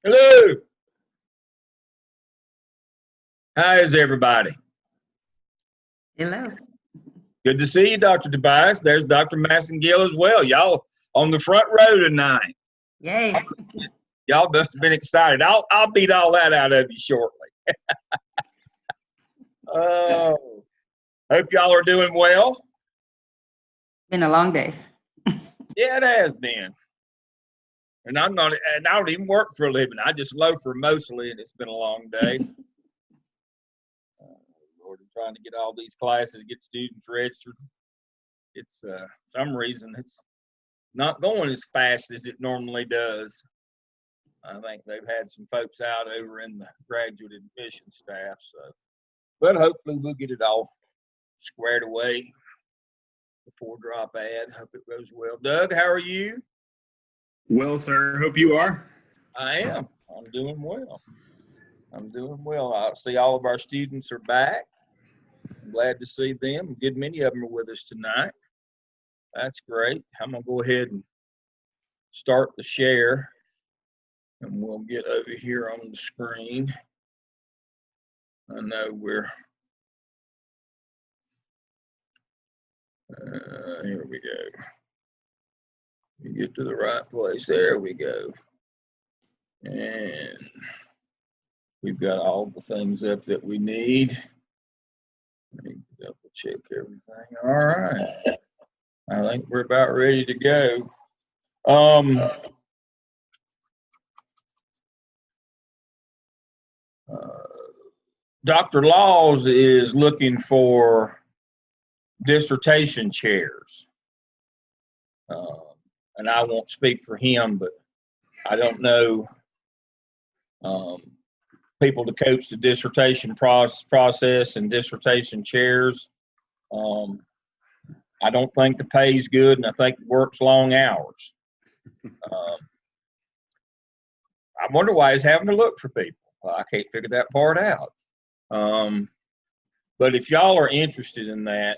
Hello. How is everybody? Hello. Good to see you, Dr. Tobias. There's Dr. Massengill as well. Y'all on the front row tonight. Yay. Y'all must have been excited. I'll beat all that out of you shortly. Oh, hope y'all are doing well. Been a long day. Yeah, it has been. And I don't even work for a living. I just loafer mostly, and it's been a long day. Lord, I'm trying to get all these classes, get students registered. It's some reason it's not going as fast as it normally does. I think they've had some folks out over in the graduate admission staff, so. But hopefully we'll get it all squared away before drop ad. Hope it goes well. Doug, how are you? Well, sir. Hope you are. I am. I'm doing well. I'm doing well. I see all of our students are back. I'm glad to see them. A good many of them are with us tonight. That's great. I'm going to go ahead and start the share, and we'll get over here on the screen. I know we're here we go. We get to the right place. There we go. And we've got all the things up that we need. Let me double check everything. All right. I think we're about ready to go. Dr. Laws is looking for dissertation chairs. And I won't speak for him, but I don't know people to coach the dissertation process and dissertation chairs. I don't think the pay's good, and I think it works long hours. I wonder why he's having to look for people. I can't figure that part out. But if y'all are interested in that,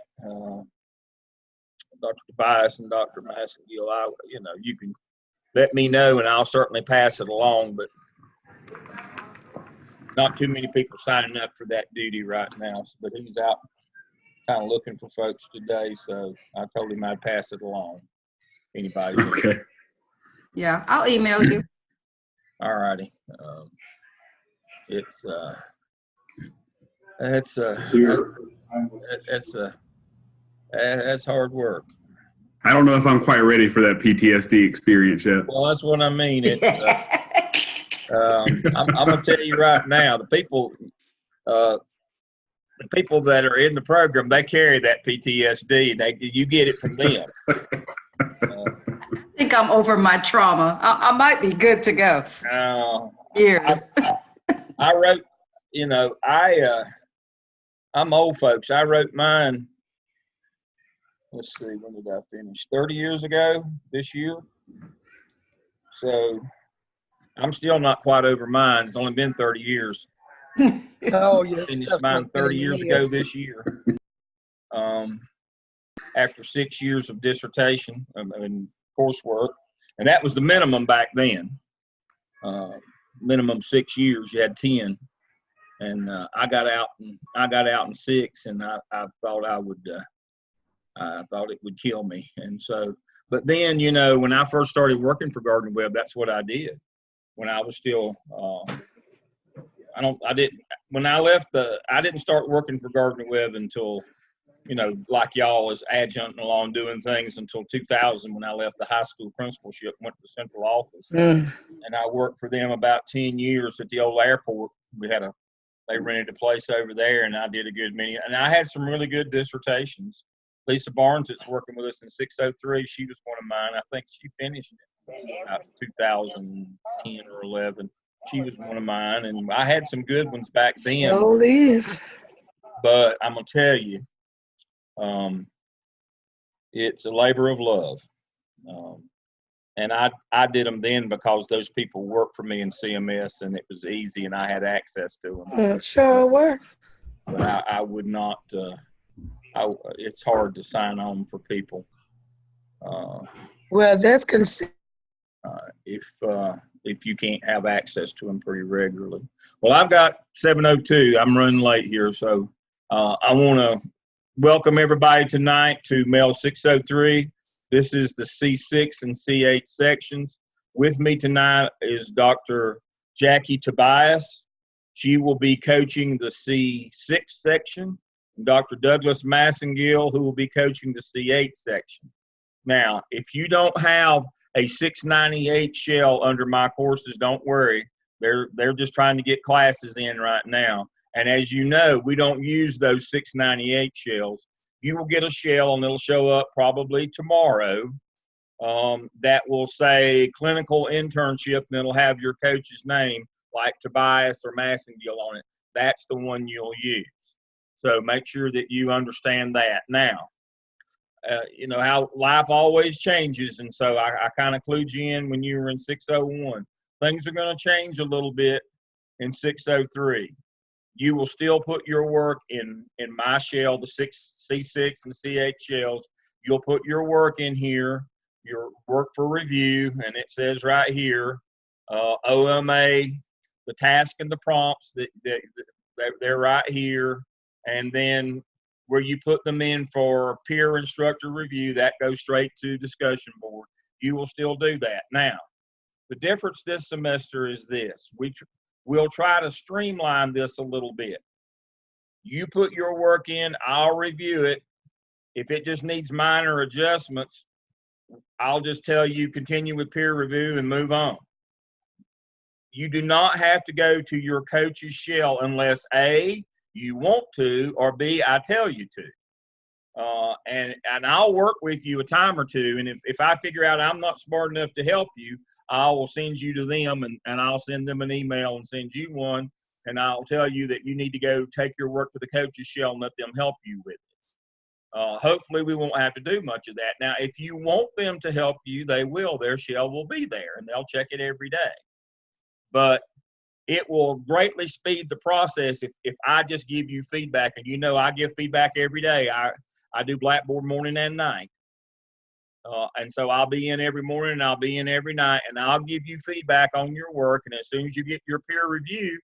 Dr. Tobias and Dr. Massengill, you can let me know, and I'll certainly pass it along. But not too many people signing up for that duty right now. But he's out kind of looking for folks today, so I told him I'd pass it along. Anybody? Okay. Yeah, I'll email you. All righty. That's hard work. I don't know if I'm quite ready for that PTSD experience yet. Well, that's what I mean. I'm gonna tell you right now, the people that are in the program, they carry that PTSD, and you get it from them. I think I'm over my trauma. I might be good to go. Years. I wrote, I'm old folks. I wrote mine. Let's see, when did I finish? 30 years ago this year. So I'm still not quite over mine. It's only been 30 years. Oh, yes. Finished mine 30 years ago this year. After 6 years of dissertation and coursework, and that was the minimum back then. Minimum 6 years. You had 10, and I got out in 6, and I thought I thought it would kill me. And so, but then, when I first started working for Gardner Webb, that's what I did. When I was still, when I left I didn't start working for Gardner Webb until, like y'all as adjunct along doing things until 2000, when I left the high school principalship, went to the central office. And I worked for them about 10 years at the old airport. They rented a place over there, and I did a good many, and I had some really good dissertations. Lisa Barnes, that's working with us in 603, she was one of mine. I think she finished in about 2010 or 11. She was one of mine, and I had some good ones back then. But I'm going to tell you, it's a labor of love. And I did them then because those people worked for me in CMS, and it was easy, and I had access to them. Sure were. But I would not. It's hard to sign on for people. Well, that's considered if you can't have access to them pretty regularly. Well, I've got 7:02. I'm running late here, so I want to welcome everybody tonight to Mels 603. This is the C6 and C8 sections. With me tonight is Dr. Jackie Tobias. She will be coaching the C6 section. Dr. Douglas Massengill, who will be coaching the C8 section. Now, if you don't have a 698 shell under my courses, don't worry. They're just trying to get classes in right now. And as you know, we don't use those 698 shells. You will get a shell, and it'll show up probably tomorrow, that will say clinical internship, and it'll have your coach's name, like Tobias or Massengill on it. That's the one you'll use. So make sure that you understand that. Now, you know how life always changes, and so I kind of clued you in when you were in 601. Things are going to change a little bit in 603. You will still put your work in my shell, the C6 and C8 shells. You'll put your work in here, your work for review, and it says right here, OMA, the task and the prompts, they're right here. And then where you put them in for peer instructor review, that goes straight to discussion board. You will still do that. Now, the difference this semester is this. We'll try to streamline this a little bit. You put your work in, I'll review it. If it just needs minor adjustments, I'll just tell you continue with peer review and move on. You do not have to go to your coach's shell unless A, you want to, or B, I tell you to. And I'll work with you a time or two, and if I figure out I'm not smart enough to help you, I will send you to them, and I'll send them an email and send you one, and I'll tell you that you need to go take your work to the coach's shell and let them help you with it. Hopefully we won't have to do much of that. Now, if you want them to help you, they will. Their shell will be there, and they'll check it every day. But it will greatly speed the process if I just give you feedback, and you know I give feedback every day. I do Blackboard morning and night. And so I'll be in every morning and I'll be in every night, and I'll give you feedback on your work. And as soon as you get your peer review,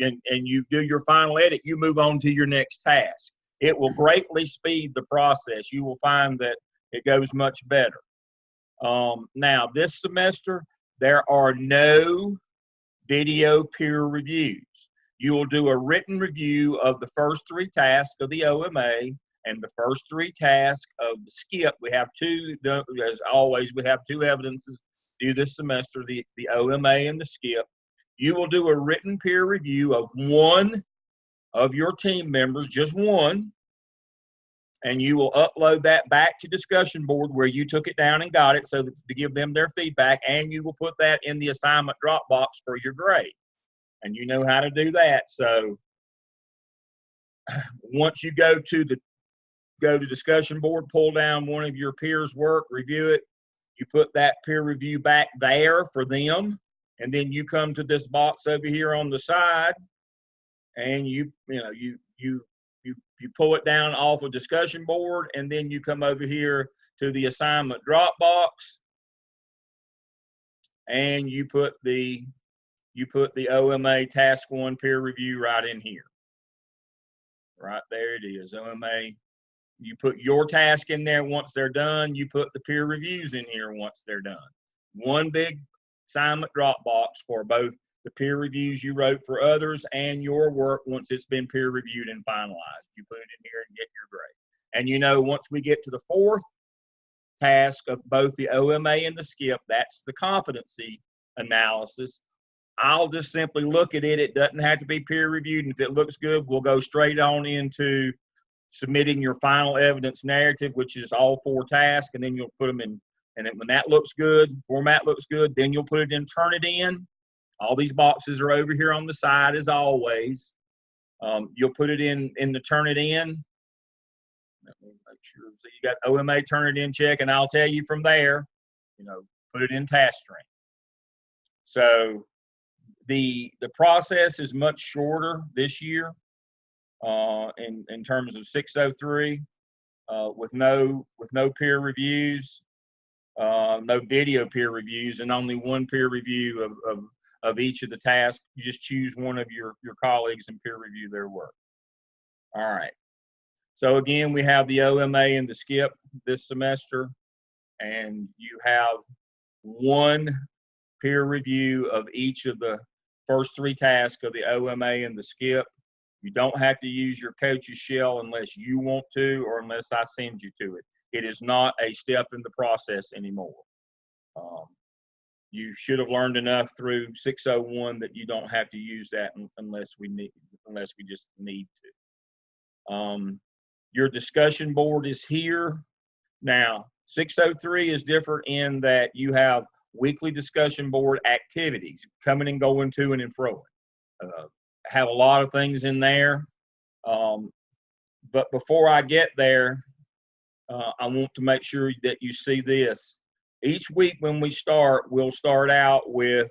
and you do your final edit, you move on to your next task. It will greatly speed the process. You will find that it goes much better. Now, this semester, there are no video peer reviews. You will do a written review of the first 3 tasks of the OMA and the first 3 tasks of the skip. We have 2, as always, we have 2 evidences due this semester, the OMA and the skip. You will do a written peer review of one of your team members, just one, and you will upload that back to discussion board where you took it down and got it, so that to give them their feedback, and you will put that in the assignment Dropbox for your grade. And you know how to do that. So once you go to discussion board, pull down one of your peers' work, review it, you put that peer review back there for them, and then you come to this box over here on the side, and you pull it down off of discussion board, and then you come over here to the assignment Dropbox, and you put the OMA task 1 peer review right in here. Right there it is, OMA. You put your task in there once they're done. You put the peer reviews in here once they're done. One big assignment Dropbox for both the peer reviews you wrote for others and your work once it's been peer reviewed and finalized. You put it in here and get your grade. And you know, once we get to the 4th task of both the OMA and the skip, that's the competency analysis. I'll just simply look at it. It doesn't have to be peer reviewed. And if it looks good, we'll go straight on into submitting your final evidence narrative, which is all 4 tasks, and then you'll put them in. And then when that looks good, format looks good, then you'll put it in Turnitin. All these boxes are over here on the side as always. You'll put it in the Turnitin. Let me make sure. So you got OMA Turnitin check, and I'll tell you from there, put it in task string. So the process is much shorter this year in terms of 603 with no peer reviews. no video peer reviews, and only one peer review of each of the tasks. You just choose one of your colleagues and peer review their work. All right. So again, we have the OMA and the skip this semester, and you have one peer review of each of the first 3 tasks of the OMA and the skip. You don't have to use your coach's shell unless you want to or unless I send you to it. It is not a step in the process anymore. You should have learned enough through 601 that you don't have to use that unless we just need to. Your discussion board is here. Now, 603 is different in that you have weekly discussion board activities coming and going to and fro. Have a lot of things in there. But before I get there, I want to make sure that you see this. Each week when we start, we'll start out with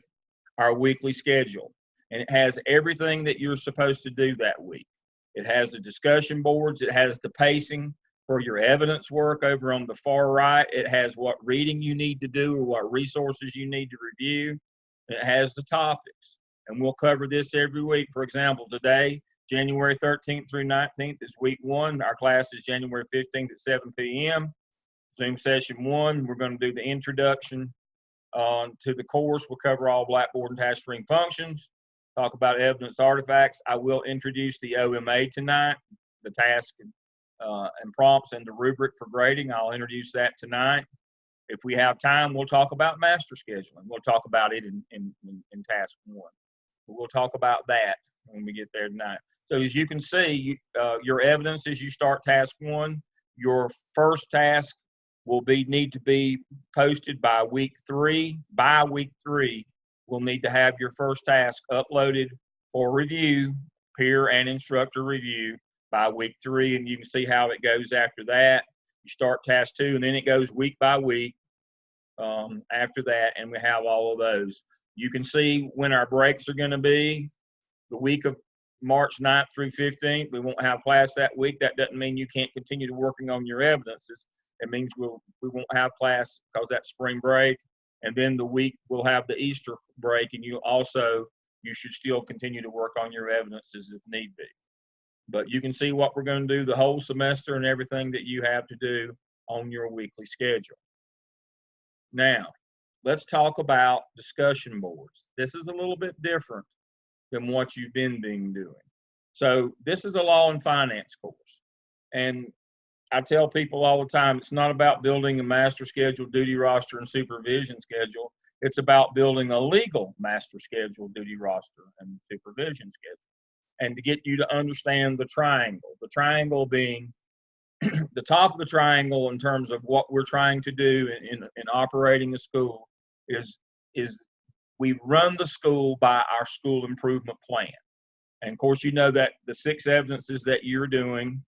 our weekly schedule. And it has everything that you're supposed to do that week. It has the discussion boards. It has the pacing for your evidence work over on the far right. It has what reading you need to do or what resources you need to review. It has the topics. And we'll cover this every week. For example, today, January 13th through 19th is week 1. Our class is January 15th at 7 p.m. Zoom session 1, we're going to do the introduction to the course. We'll cover all Blackboard and task string functions, talk about evidence artifacts. I will introduce the OMA tonight, the task and prompts and the rubric for grading. I'll introduce that tonight. If we have time, we'll talk about master scheduling. We'll talk about it in task 1. We'll talk about that when we get there tonight. So as you can see, your evidence as you start task 1, your first task will need to be posted by week 3. By week 3, we'll need to have your first task uploaded for review, peer and instructor review by week 3, and you can see how it goes after that. You start task 2, and then it goes week by week after that, and we have all of those. You can see when our breaks are going to be. The week of March 9th through 15th, we won't have class that week. That doesn't mean you can't continue to working on your evidences. It means we won't have class because that's spring break. And then the week we'll have the Easter break, and you should still continue to work on your evidences if need be. But you can see what we're going to do the whole semester and everything that you have to do on your weekly schedule. Now, let's talk about discussion boards. This is a little bit different than what you've been doing. So this is a law and finance course. And I tell people all the time, it's not about building a master schedule, duty roster, and supervision schedule. It's about building a legal master schedule, duty roster, and supervision schedule. And to get you to understand the triangle being the top of the triangle in terms of what we're trying to do in operating a school is we run the school by our school improvement plan. And of course, you know that the 6 evidences that you're doing,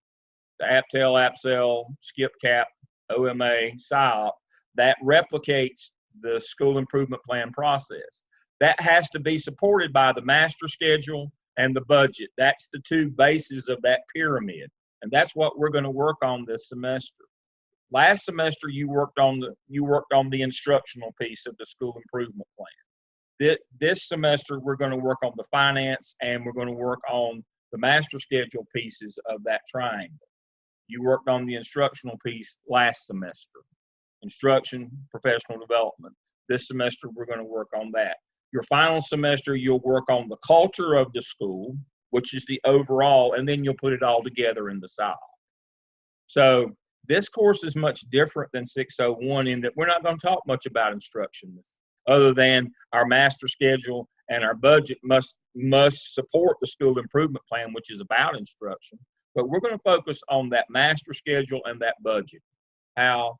the APTEL, APSEL, SKIP, CAP, OMA, SIOP, that replicates the school improvement plan process. That has to be supported by the master schedule and the budget. That's the 2 bases of that pyramid. And that's what we're going to work on this semester. Last semester, you worked on the instructional piece of the school improvement plan. This semester, we're going to work on the finance, and we're going to work on the master schedule pieces of that triangle. You worked on the instructional piece last semester, instruction, professional development. This semester, we're going to work on that. Your final semester, you'll work on the culture of the school, which is the overall, and then you'll put it all together in the SIOP. So this course is much different than 601 in that we're not going to talk much about instruction other than our master schedule and our budget must support the school improvement plan, which is about instruction. But we're going to focus on that master schedule and that budget. How,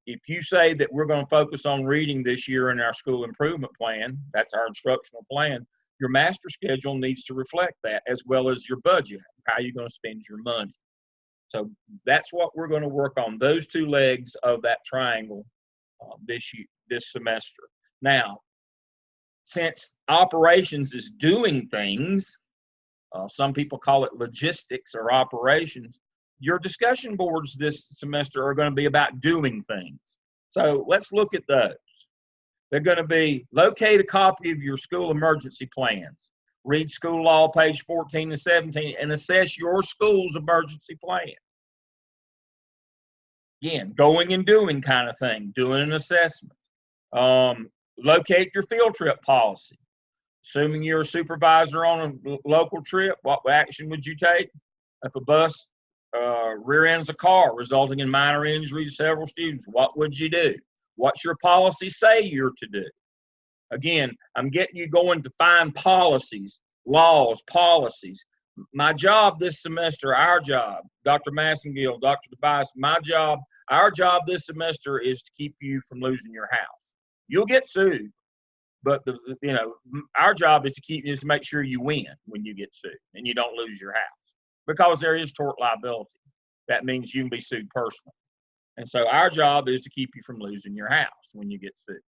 if you say that we're going to focus on reading this year in our school improvement plan, that's our instructional plan, your master schedule needs to reflect that as well as your budget, how you're going to spend your money. So that's what we're going to work on, those 2 legs of that triangle this semester. Now, since operations is doing things, some people call it logistics or operations, your discussion boards this semester are going to be about doing things. So let's look at those. They're going to be locate a copy of your school emergency plans. Read school law, page 14 and 17, and assess your school's emergency plan. Again, going and doing kind of thing, doing an assessment. Locate your field trip policy. Assuming you're a supervisor on a local trip, what action would you take? If a bus rear ends a car, resulting in minor injuries to several students, what would you do? What's your policy say you're to do? Again, I'm getting you going to find policies, laws, policies. My job this semester, our job, Dr. Massengill, Dr. Tobias, my job, our job this semester is to keep you from losing your house. You'll get sued, but our job is to make sure you win when you get sued and you don't lose your house, because there is tort liability. That means you can be sued personally. And so our job is to keep you from losing your house when you get sued.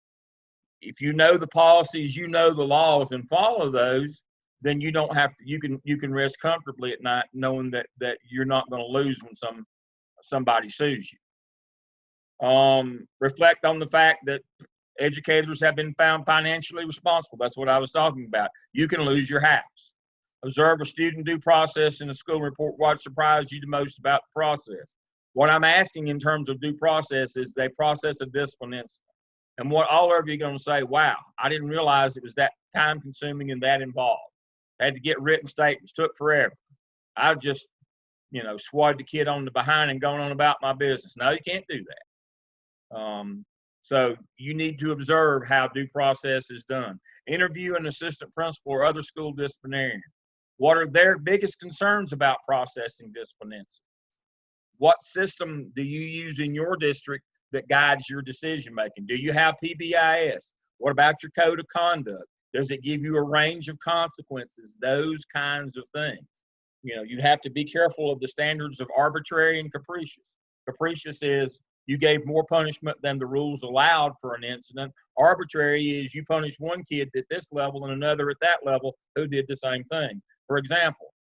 If you know the policies, you know the laws, and follow those, then you don't have to. You can rest comfortably at night knowing that you're not going to lose when somebody sues you. Reflect on the fact that educators have been found financially responsible. That's what I was talking about. You can lose your house. Observe a student due process in a school report. What surprised you the most about the process? What I'm asking in terms of due process is they process a discipline incident. And what all of you are going to say, wow, I didn't realize it was that time consuming and that involved. I had to get written statements, took forever. I just, swatted the kid on the behind and gone on about my business. No, you can't do that. So you need to observe how due process is done. Interview an assistant principal or other school disciplinarian. What are their biggest concerns about processing discipline incidents? What system do you use in your district that guides your decision making? Do you have PBIS? What about your code of conduct? Does it give you a range of consequences? Those kinds of things. You have to be careful of the standards of arbitrary and capricious. Capricious is you gave more punishment than the rules allowed for an incident. Arbitrary is you punished one kid at this level and another at that level who did the same thing. For example,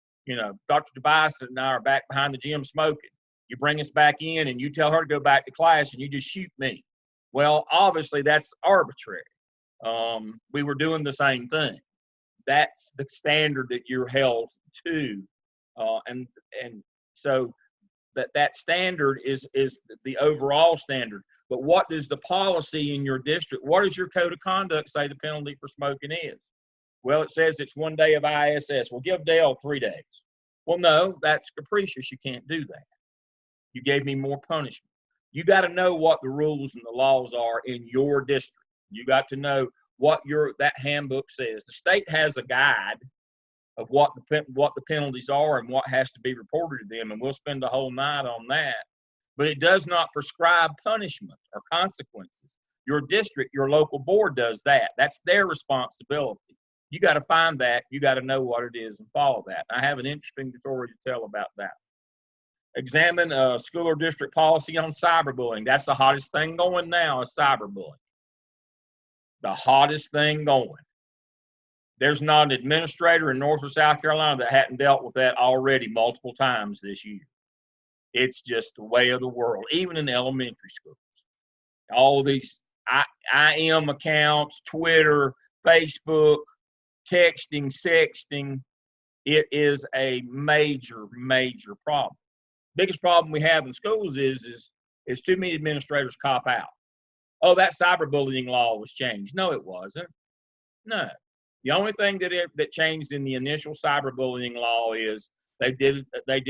Dr. Tobias and I are back behind the gym smoking. You bring us back in and you tell her to go back to class and you just shoot me. Well, obviously that's arbitrary. We were doing the same thing. That's the standard that you're held to. And so that standard is the overall standard. But what does the policy in your district, what does your code of conduct say the penalty for smoking is? Well, it says it's 1 day of ISS. Well, give Dale 3 days. Well, no, that's capricious. You can't do that. You gave me more punishment. You got to know what the rules and the laws are in your district. You got to know what that handbook says. The state has a guide of what the penalties are and what has to be reported to them, and we'll spend the whole night on that. But it does not prescribe punishment or consequences. Your district, your local board does that. That's their responsibility. You got to find that. You got to know what it is and follow that. I have an interesting story to tell about that. Examine school or district policy on cyberbullying. That's the hottest thing going now is cyberbullying. The hottest thing going. There's not an administrator in North or South Carolina that hadn't dealt with that already multiple times this year. It's just the way of the world, even in elementary schools. All of these IM accounts, Twitter, Facebook, texting, sexting, it is a major, major problem. Biggest problem we have in schools is too many administrators cop out. Oh, that cyberbullying law was changed. No, it wasn't. No. The only thing that changed in the initial cyberbullying law is they did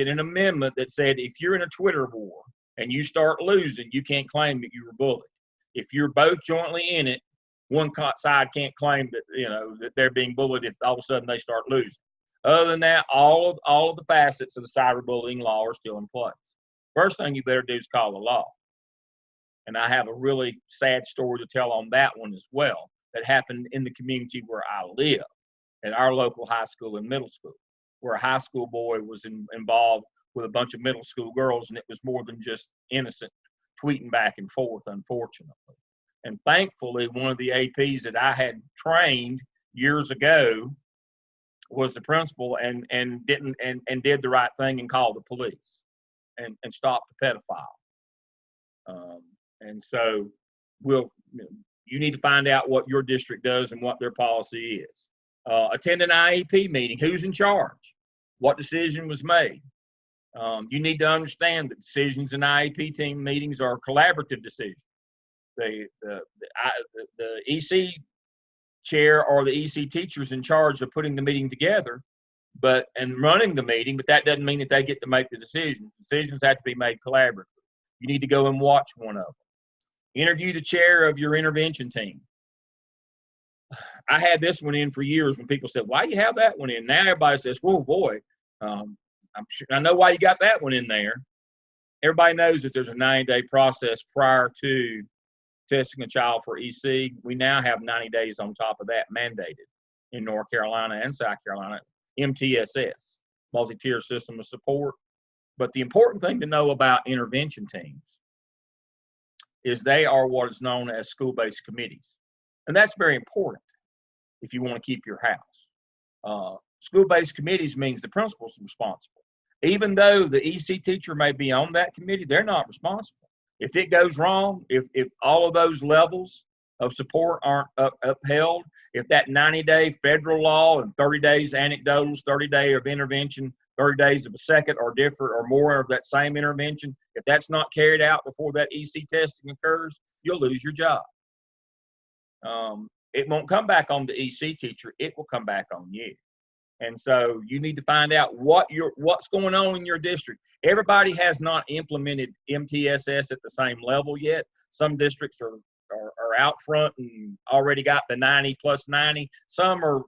an amendment that said if you're in a Twitter war and you start losing, you can't claim that you were bullied. If you're both jointly in it, one side can't claim that they're being bullied if all of a sudden they start losing. Other than that, all of the facets of the cyberbullying law are still in place. First thing you better do is call the law. And I have a really sad story to tell on that one as well that happened in the community where I live, at our local high school and middle school, where a high school boy was involved with a bunch of middle school girls, and it was more than just innocent tweeting back and forth, unfortunately. And thankfully, one of the APs that I had trained years ago was the principal and did the right thing and called the police and stopped the pedophile. And so you need to find out what your district does and what their policy is. Attend an IEP meeting. Who's in charge? What decision was made? You need to understand that decisions in IEP team meetings are collaborative decisions. The EC chair or the EC teachers in charge of putting the meeting together, and running the meeting, but that doesn't mean that they get to make the decisions. Decisions have to be made collaboratively. You need to go and watch one of them. Interview the chair of your intervention team. I had this one in for years when people said, why do you have that one in? Now everybody says, whoa, boy, I know why you got that one in there. Everybody knows that there's a 90-day process prior to testing a child for EC. We now have 90 days on top of that mandated in North Carolina and South Carolina. MTSS, multi-tier system of support. But the important thing to know about intervention teams is they are what is known as school-based committees. And that's very important if you want to keep your house. School-based committees means the principal's responsible. Even though the EC teacher may be on that committee, they're not responsible. If it goes wrong, if all of those levels of support aren't upheld, if that 90-day federal law and 30 days anecdotals, 30 days of intervention, 30 days of a second or different or more of that same intervention, if that's not carried out before that EC testing occurs, you'll lose your job. It won't come back on the EC teacher, it will come back on you. And so you need to find out what's going on in your district. Everybody has not implemented MTSS at the same level yet. Some districts are out front and already got the 90 plus 90. Some are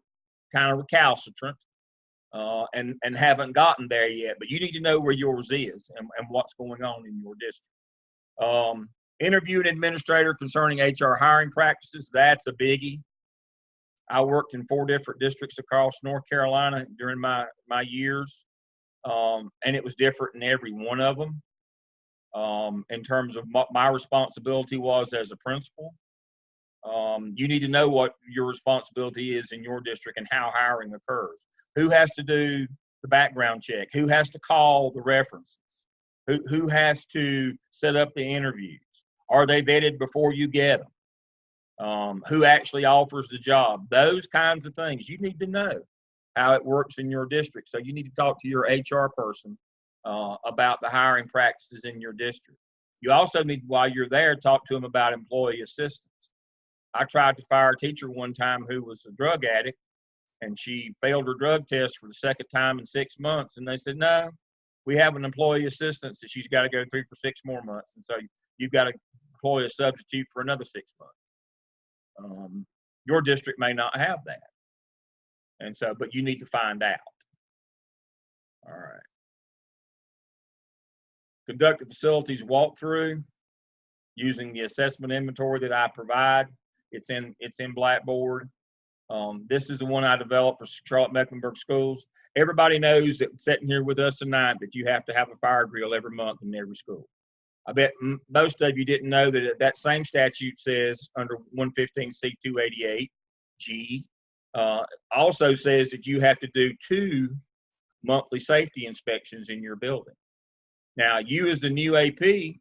kind of recalcitrant and haven't gotten there yet. But you need to know where yours is and what's going on in your district. Interview an administrator concerning HR hiring practices. That's a biggie. I worked in 4 different districts across North Carolina during my years, and it was different in every one of them in terms of what my responsibility was as a principal. You need to know what your responsibility is in your district and how hiring occurs. Who has to do the background check? Who has to call the references? Who has to set up the interviews? Are they vetted before you get them? Who actually offers the job? Those kinds of things. You need to know how it works in your district. So you need to talk to your HR person about the hiring practices in your district. You also need, while you're there, talk to them about employee assistance. I tried to fire a teacher one time who was a drug addict, and she failed her drug test for the second time in 6 months. And they said, no, we have an employee assistance that she's got to go through for 6 more months. And so you've got to employ a substitute for another 6 months. Your district may not have that. And so, but you need to find out. All right. Conduct a facilities walkthrough using the assessment inventory that I provide. It's in Blackboard. This is the one I developed for Charlotte Mecklenburg schools. Everybody knows that sitting here with us tonight that you have to have a fire drill every month in every school. I bet most of you didn't know that that same statute says under 115C288G also says that you have to do 2 monthly safety inspections in your building. Now, you as the new AP,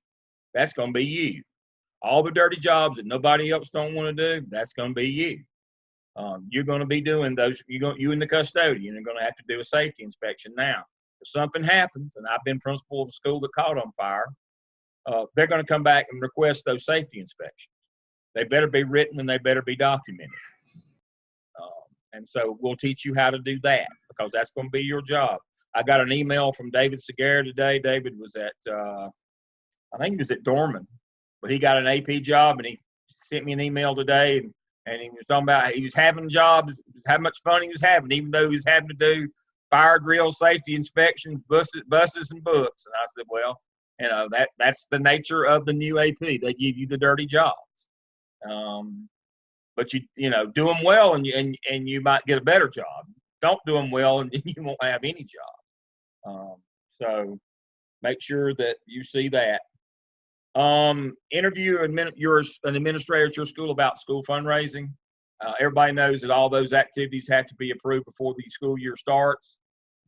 that's going to be you. All the dirty jobs that nobody else don't want to do, that's going to be you. You're going to be doing those. You and the custodian are going to have to do a safety inspection. Now, if something happens, and I've been principal of a school that caught on fire, they're going to come back and request those safety inspections. They better be written and they better be documented. And so we'll teach you how to do that because that's going to be your job. I got an email from David Segura today. David was at, I think he was at Dorman, but he got an AP job and he sent me an email today and he was talking about he was having jobs, how much fun he was having, even though he was having to do fire drill, safety inspections, buses and books. And I said, well, you know, that's the nature of the new AP. They give you the dirty jobs. But you know, do them well and you might get a better job. Don't do them well and you won't have any job. So make sure that you see that. Interview an administrator at your school about school fundraising. Everybody knows that all those activities have to be approved before the school year starts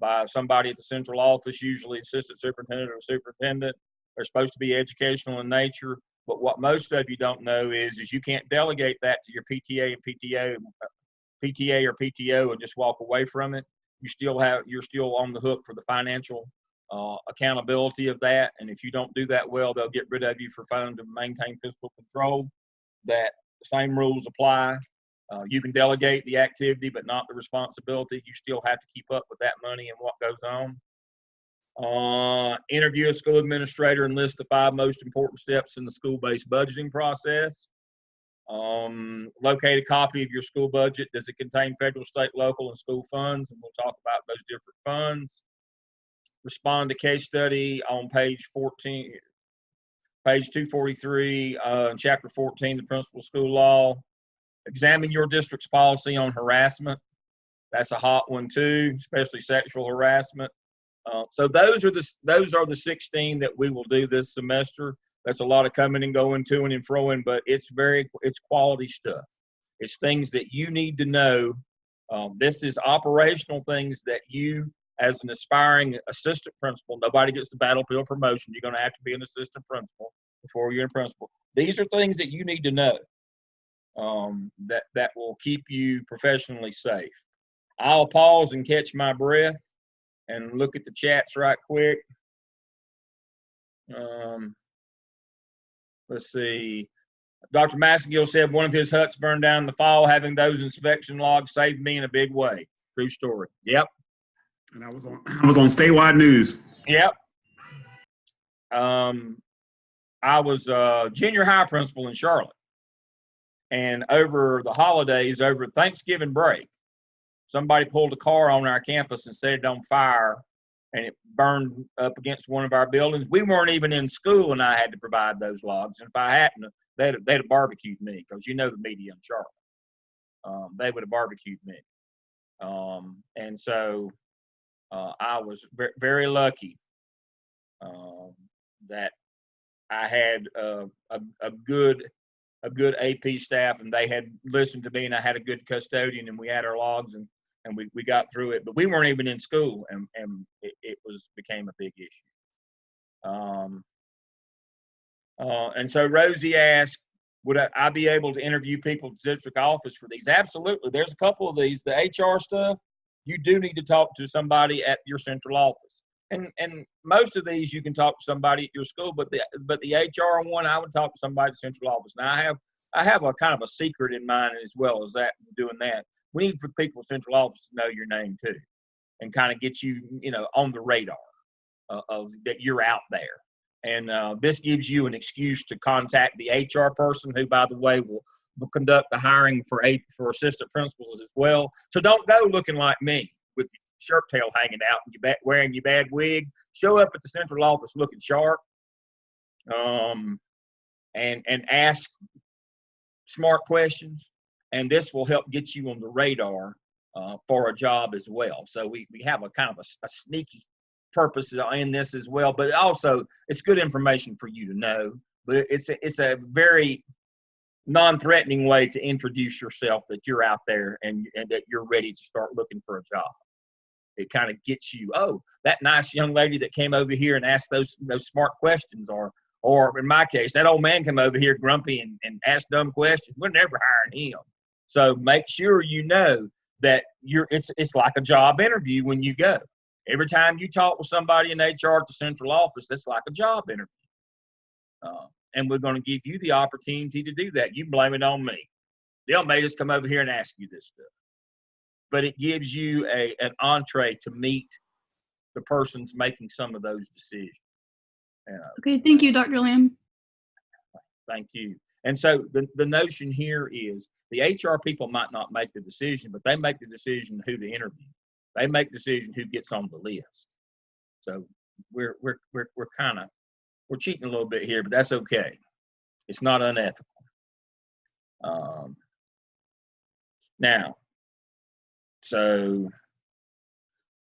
by somebody at the central office, usually assistant superintendent or superintendent. They're supposed to be educational in nature. But what most of you don't know is you can't delegate that to your PTA or PTO and just walk away from it. You're still on the hook for the financial accountability of that. And if you don't do that well, they'll get rid of you for failing to maintain fiscal control. That the same rules apply. You can delegate the activity, but not the responsibility. You still have to keep up with that money and what goes on. Interview a school administrator and list the 5 most important steps in the school-based budgeting process. Locate a copy of your school budget. Does it contain federal, state, local, and school funds? And we'll talk about those different funds. Respond to case study on page 14, page 243, chapter 14, the principal school law. Examine your district's policy on harassment. That's a hot one too, especially sexual harassment. So those are the 16 that we will do this semester. That's a lot of coming and going, to and froing, but it's quality stuff. It's things that you need to know. This is operational things that you, as an aspiring assistant principal, nobody gets the battlefield promotion. You're going to have to be an assistant principal before you're a principal. These are things that you need to know that will keep you professionally safe. I'll pause and catch my breath and look at the chats right quick. Let's see. Dr. Massengill said one of his huts burned down in the fall. Having those inspection logs saved me in a big way. True story. Yep. And I was on statewide news. Yep. I was a junior high principal in Charlotte. And over the holidays, over Thanksgiving break, somebody pulled a car on our campus and set it on fire, and it burned up against one of our buildings. We weren't even in school, and I had to provide those logs. And if I hadn't, they'd have barbecued me, because you know the media in Charlotte. They would have barbecued me. And so I was very lucky that I had a good AP staff, and they had listened to me, and I had a good custodian, and we had our logs, and we got through it. But we weren't even in school, and it became a big issue. And so Rosie asked, would I be able to interview people at the district office for these? Absolutely. There's a couple of these. The HR stuff, you do need to talk to somebody at your central office. And most of these you can talk to somebody at your school, but the HR one, I would talk to somebody at the central office. Now I have a kind of a secret in mind as well as that, doing that. We need for people at central office to know your name too, and kind of get you, on the radar of that you're out there. And this gives you an excuse to contact the HR person, who, by the way, will conduct the hiring for assistant principals as well. So don't go looking like me with your shirt tail hanging out and wearing your bad wig. Show up at the central office looking sharp, and ask smart questions, and this will help get you on the radar for a job as well. So we have a kind of a sneaky purpose in this as well, but also it's good information for you to know. But it's a very non-threatening way to introduce yourself, that you're out there and that you're ready to start looking for a job. It kind of gets you, oh, that nice young lady that came over here and asked those smart questions, or in my case, that old man came over here grumpy and asked dumb questions. We're never hiring him. So make sure you know that it's like a job interview when you go. Every time you talk with somebody in HR at the central office, that's like a job interview. And we're going to give you the opportunity to do that. You blame it on me. They'll make us come over here and ask you this stuff. But it gives you an entree to meet the persons making some of those decisions. Okay, thank you, Dr. Lamb. Thank you. And so the notion here is the HR people might not make the decision, but they make the decision who to interview. They make the decision who gets on the list. So we're cheating a little bit here, but that's okay. It's not unethical. Now, so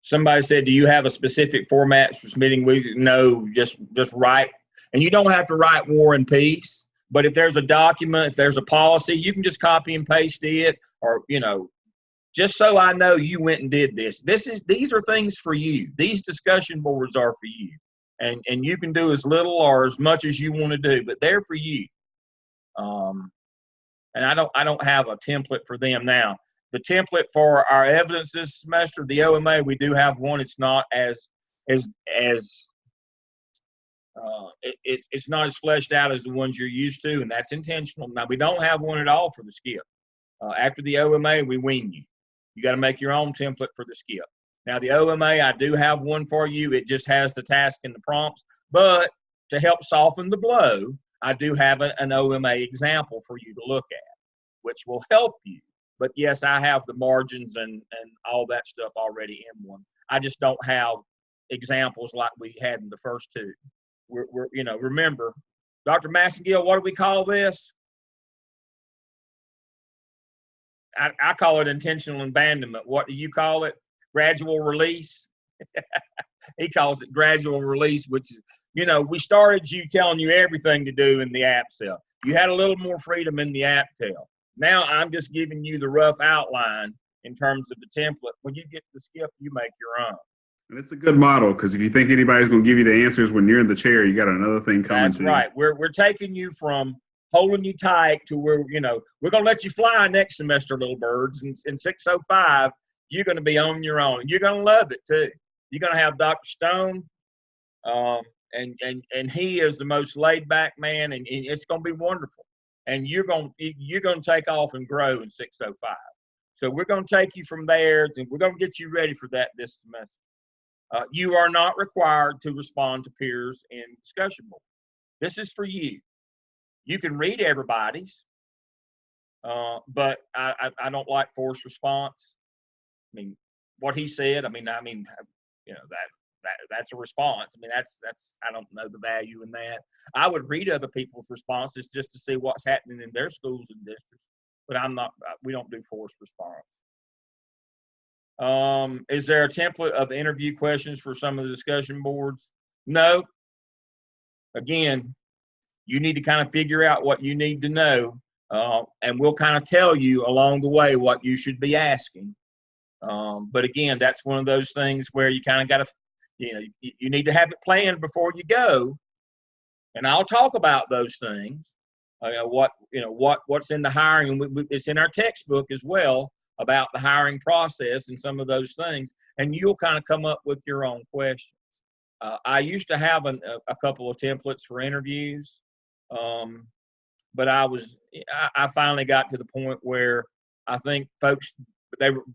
somebody said, do you have a specific format for submitting? No, just write. And you don't have to write War and Peace, but if there's a document, if there's a policy, you can just copy and paste it, or, just so I know you went and did this. These are things for you. These discussion boards are for you. And you can do as little or as much as you want to do, but they're for you. And I don't have a template for them now. The template for our evidence this semester, the OMA, we do have one. It's not it's not as fleshed out as the ones you're used to, and that's intentional. Now, we don't have one at all for the skip. After the OMA, we wean you. You got to make your own template for the skip. Now, the OMA, I do have one for you. It just has the task and the prompts. But to help soften the blow, I do have an OMA example for you to look at, which will help you. But, yes, I have the margins and all that stuff already in one. I just don't have examples like we had in the first two. We're remember, Dr. Massengill, what do we call this? I call it intentional abandonment. What do you call it? Gradual release? He calls it gradual release, which is, we started you telling you everything to do in the app cell. You had a little more freedom in the app cell. Now I'm just giving you the rough outline in terms of the template. When you get to the skip, you make your own. And it's a good model, because if you think anybody's going to give you the answers when you're in the chair, you got another thing coming. That's right. We're taking you from holding you tight to where, we're going to let you fly next semester, little birds. And in 605, you're going to be on your own. And you're going to love it, too. You're going to have Dr. Stone, and he is the most laid-back man, and it's going to be wonderful. And you're going to take off and grow in 605. So we're going to take you from there, and we're going to get you ready for that this semester. You are not required to respond to peers in discussion board. This is for you. You can read everybody's, but I don't like forced response. I mean, what he said. That's a response. I mean, that's I don't know the value in that. I would read other people's responses just to see what's happening in their schools and districts, but we don't do forced response. Is there a template of interview questions for some of the discussion boards? No. Again, you need to kind of figure out what you need to know, and we'll kind of tell you along the way what you should be asking. But again, that's one of those things where you kind of got to, you need to have it planned before you go. And I'll talk about those things. What's in the hiring. It's in our textbook as well about the hiring process and some of those things, and you'll kind of come up with your own questions. I used to have a couple of templates for interviews, but I finally got to the point where I think folks,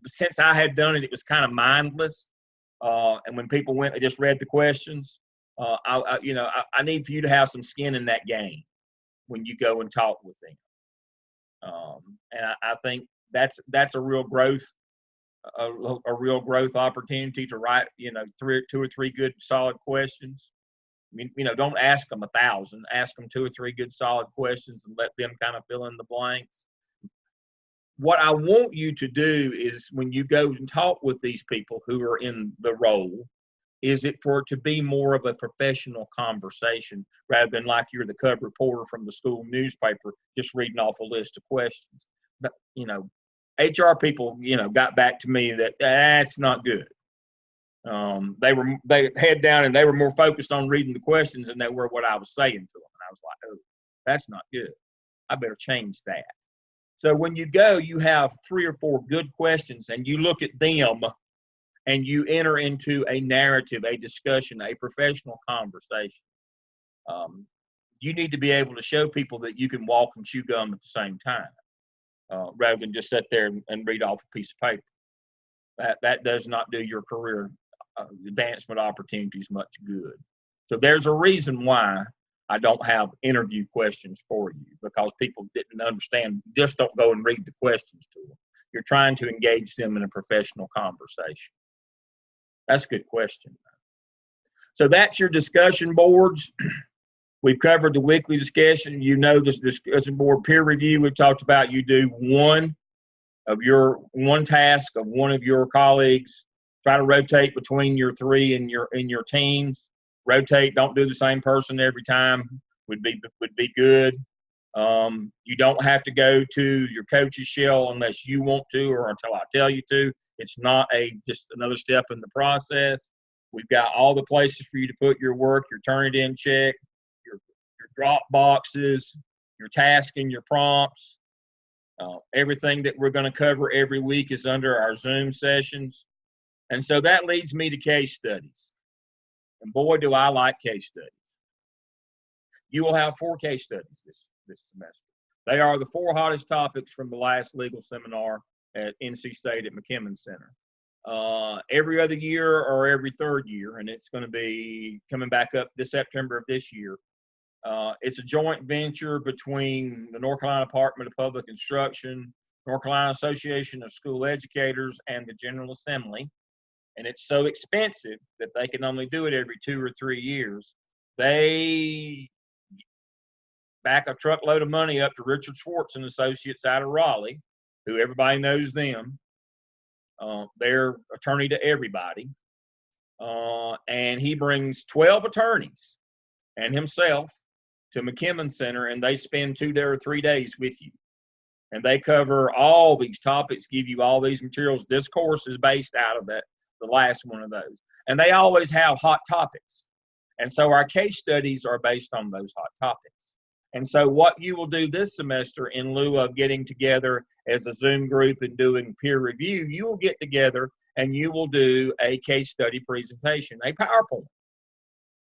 since I had done it, it was kind of mindless, and when people went, they just read the questions. I need for you to have some skin in that game when you go and talk with them, and I think that's a real growth opportunity to write, 2 or 3 good solid questions. I mean, don't ask them 1,000. Ask them 2 or 3 good solid questions and let them kind of fill in the blanks. What I want you to do is when you go and talk with these people who are in the role, is it for it to be more of a professional conversation rather than like you're the cub reporter from the school newspaper just reading off a list of questions. But, HR people, got back to me that that's not good. They head down and they were more focused on reading the questions than they were what I was saying to them. And I was like, oh, that's not good. I better change that. So when you go, you have 3 or 4 good questions and you look at them and you enter into a narrative, a discussion, a professional conversation. You need to be able to show people that you can walk and chew gum at the same time. Rather than just sit there and read off a piece of paper. That does not do your career advancement opportunities much good. So there's a reason why I don't have interview questions for you, because people didn't understand. Just don't go and read the questions to them. You're trying to engage them in a professional conversation. That's a good question. So that's your discussion boards. We've covered the weekly discussion. This discussion board peer review. We've talked about you do one task of one of your colleagues. Try to rotate between your 3 in your teams. Rotate. Don't do the same person every time. Would be good. You don't have to go to your coach's shell unless you want to or until I tell you to. It's not just another step in the process. We've got all the places for you to put your work, your Turnitin check, your drop boxes, your tasking, your prompts. Everything that we're going to cover every week is under our Zoom sessions. And so that leads me to case studies. And boy, do I like case studies. You will have 4 case studies this semester. They are the 4 hottest topics from the last legal seminar at NC State at McKimmon Center. Every other year or every 3rd year, and it's going to be coming back up this September of this year. It's a joint venture between the North Carolina Department of Public Instruction, North Carolina Association of School Educators, and the General Assembly. And it's so expensive that they can only do it every 2 or 3 years. They back a truckload of money up to Richard Schwartz and Associates out of Raleigh, who everybody knows them. They're attorney to everybody. And he brings 12 attorneys and himself to McKimmon Center, and they spend 2 or 3 days with you. And they cover all these topics, give you all these materials. This course is based out of that, the last one of those. And they always have hot topics. And so our case studies are based on those hot topics. And so what you will do this semester, in lieu of getting together as a Zoom group and doing peer review, you will get together and you will do a case study presentation, a PowerPoint.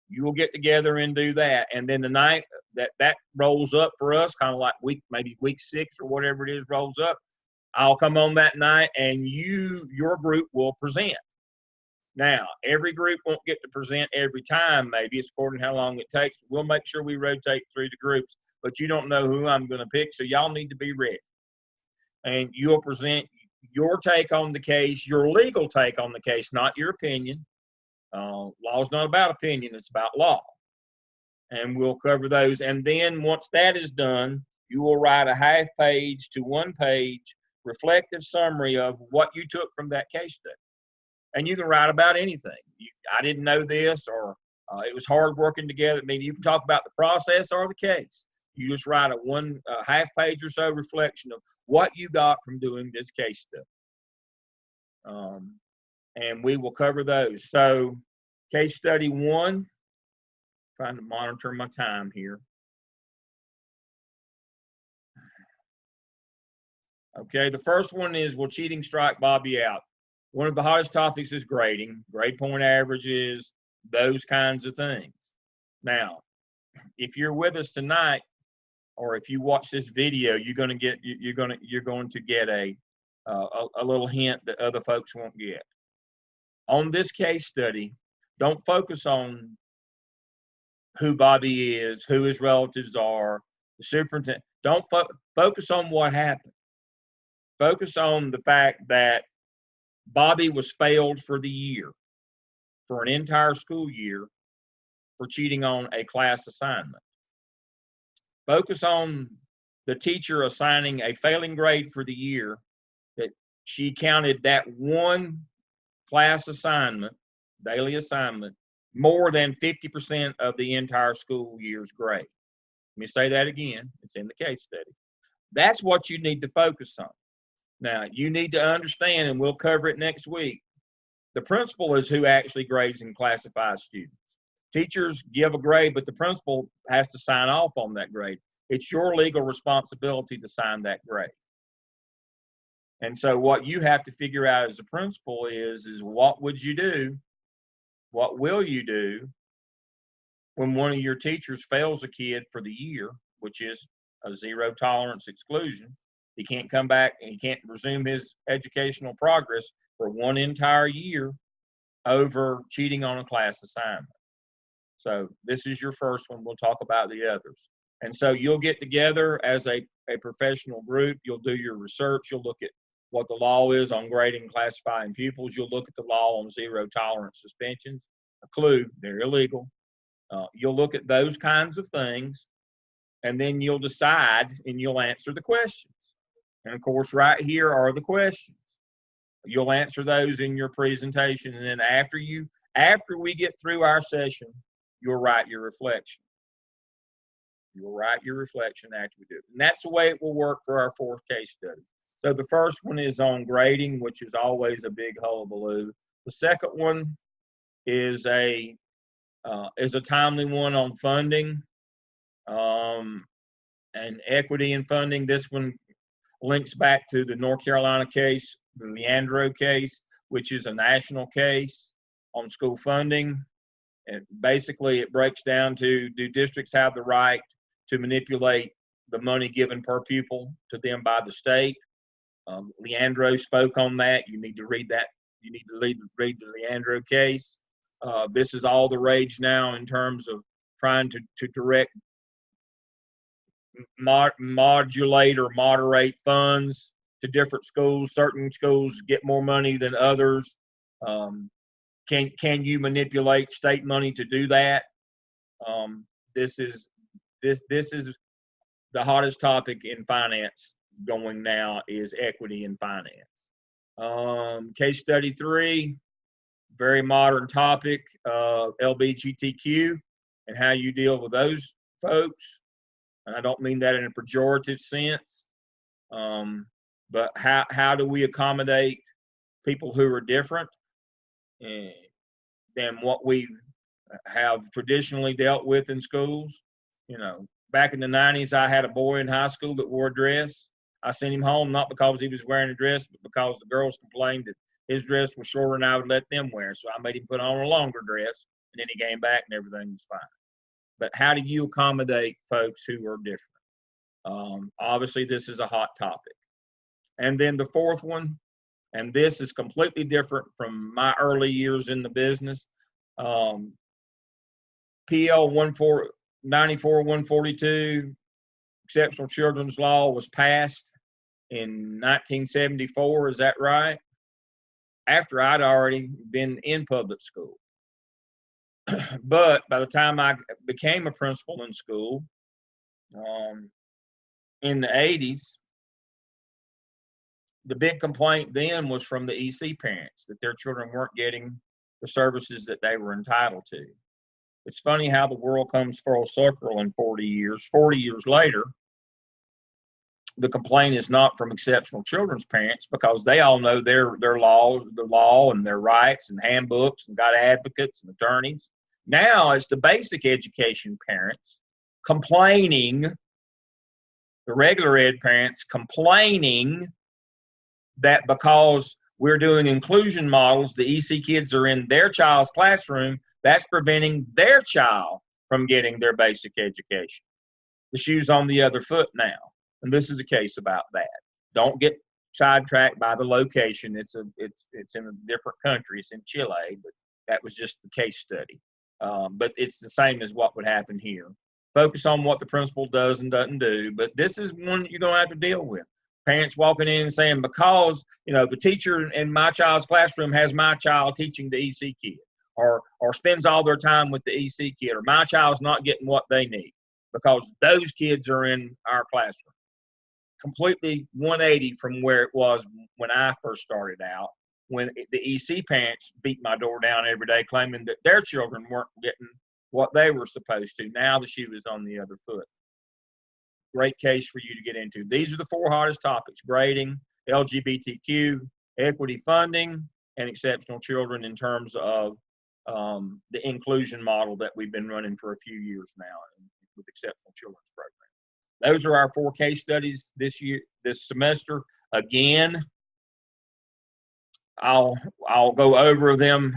You will get together and do that. And then the night that rolls up for us, kind of like maybe week 6 or whatever it is rolls up, I'll come on that night and your group will present. Now, every group won't get to present every time, maybe. It's according to how long it takes. We'll make sure we rotate through the groups, but you don't know who I'm going to pick, so y'all need to be ready. And you'll present your take on the case, your legal take on the case, not your opinion. Law is not about opinion, it's about law. And we'll cover those. And then once that is done, you will write a half-page to 1-page reflective summary of what you took from that case study. And you can write about anything. I didn't know this, or it was hard working together. I mean, you can talk about the process or the case. You just write a half-page or so reflection of what you got from doing this case study. And we will cover those. So case study 1, trying to monitor my time here. Okay, the first one is, will cheating strike Bobby out? One of the hottest topics is grading, grade point averages, those kinds of things. Now, if you're with us tonight, or if you watch this video, you're going to get a little hint that other folks won't get. On this case study, don't focus on who Bobby is, who his relatives are, the superintendent. Don't focus on what happened. Focus on the fact that Bobby was failed for the year, for an entire school year, for cheating on a class assignment. Focus on the teacher assigning a failing grade for the year, that she counted that one class assignment, daily assignment, more than 50% of the entire school year's grade. Let me say that again. It's in the case study. That's what you need to focus on. Now, you need to understand, and we'll cover it next week, the principal is who actually grades and classifies students. Teachers give a grade, but the principal has to sign off on that grade. It's your legal responsibility to sign that grade. And so what you have to figure out as a principal is what would you do? What will you do when one of your teachers fails a kid for the year, which is a 0 tolerance exclusion? He can't come back and he can't resume his educational progress for one entire year over cheating on a class assignment. So this is your first one. We'll talk about the others. And so you'll get together as a professional group. You'll do your research. You'll look at what the law is on grading and classifying pupils. You'll look at the law on 0 tolerance suspensions. A clue, they're illegal. You'll look at those kinds of things, and then you'll decide and you'll answer the questions. And of course, right here are the questions. You'll answer those in your presentation, and then after we get through our session, you'll write your reflection. You'll write your reflection after we do it. And that's the way it will work for our 4 case studies. So the first one is on grading, which is always a big hullabaloo. The second one is a timely one on funding and equity in funding. This one links back to the North Carolina case, the Leandro case, which is a national case on school funding. And basically it breaks down to, do districts have the right to manipulate the money given per pupil to them by the state? Leandro spoke on that. You need to read that. You need to read the Leandro case. This is all the rage now in terms of trying to direct, modulate or moderate funds to different schools. Certain schools get more money than others. Can you manipulate state money to do that? This is the hottest topic in finance going now, is equity in finance. Case study 3, very modern topic, LGBTQ and how you deal with those folks. And I don't mean that in a pejorative sense, but how do we accommodate people who are different than what we have traditionally dealt with in schools? You know, back in the 90s, I had a boy in high school that wore a dress. I sent him home not because he was wearing a dress, but because the girls complained that his dress was shorter than I would let them wear. So I made him put on a longer dress, and then he came back and everything was fine. But how do you accommodate folks who are different? Obviously, this is a hot topic. And then the fourth one, and this is completely different from my early years in the business. PL 94-142, Exceptional Children's Law, was passed in 1974. Is that right? After I'd already been in public school. But by the time I became a principal in school, in the 80s, the big complaint then was from the EC parents that their children weren't getting the services that they were entitled to. It's funny how the world comes full circle in 40 years. 40 years later, the complaint is not from exceptional children's parents, because they all know their law and their rights and handbooks and got advocates and attorneys. Now it's the basic education parents complaining, the regular ed parents complaining that because we're doing inclusion models, the EC kids are in their child's classroom, that's preventing their child from getting their basic education. The shoe's on the other foot now. And this is a case about that. Don't get sidetracked by the location. It's in a different country. It's in Chile, but that was just the case study. But it's the same as what would happen here. Focus on what the principal does and doesn't do. But this is one you're going to have to deal with. Parents walking in and saying, because, you know, the teacher in my child's classroom has my child teaching the EC kid, or spends all their time with the EC kid, or my child's not getting what they need because those kids are in our classroom. Completely 180 from where it was when I first started out, when the EC parents beat my door down every day claiming that their children weren't getting what they were supposed to. Now the shoe is on the other foot. Great case for you to get into. These are the 4 hottest topics: grading, LGBTQ, equity funding, and exceptional children in terms of the inclusion model that we've been running for a few years now with Exceptional Children's Program. Those are our 4 case studies this semester. Again, I'll go over them